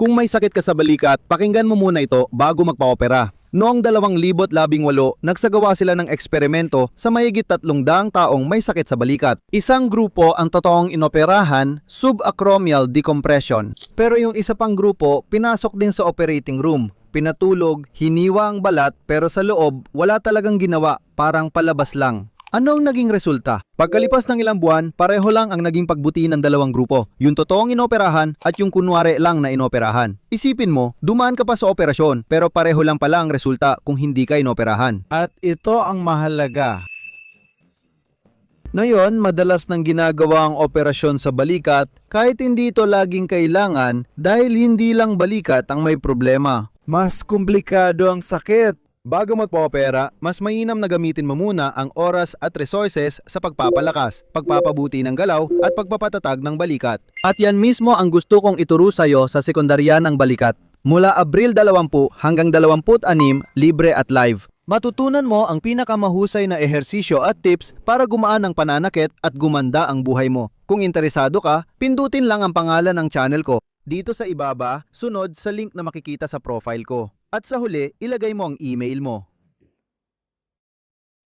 Kung may sakit ka sa balikat, pakinggan mo muna ito bago magpa-opera. Noong 2018, nagsagawa sila ng eksperimento sa mahigit 300 taong may sakit sa balikat. Isang grupo ang totoong inoperahan, subacromial decompression. Pero yung isa pang grupo, pinasok din sa operating room. Pinatulog, hiniwa ang balat, pero sa loob, wala talagang ginawa, parang palabas lang. Ano ang naging resulta? Pagkalipas ng ilang buwan, pareho lang ang naging pagbuti ng dalawang grupo. Yung totoong inoperahan at yung kunwari lang na inoperahan. Isipin mo, dumaan ka pa sa operasyon pero pareho lang pala ang resulta kung hindi ka inoperahan. At ito ang mahalaga. Ngayon, madalas nang ginagawa ang operasyon sa balikat kahit hindi ito laging kailangan dahil hindi lang balikat ang may problema. Mas komplikado ang sakit. Bago magpa-opera, mas mainam na gamitin mo muna ang oras at resources sa pagpapalakas, pagpapabuti ng galaw at pagpapatatag ng balikat. At yan mismo ang gusto kong ituro sa iyo sa sekundarya ng balikat. Mula Abril 20 hanggang 26, libre at live. Matutunan mo ang pinakamahusay na ehersisyo at tips para gumaan ang pananakit at gumanda ang buhay mo. Kung interesado ka, pindutin lang ang pangalan ng channel ko. Dito sa ibaba, sunod sa link na makikita sa profile ko. At sa huli, ilagay mo ang email mo.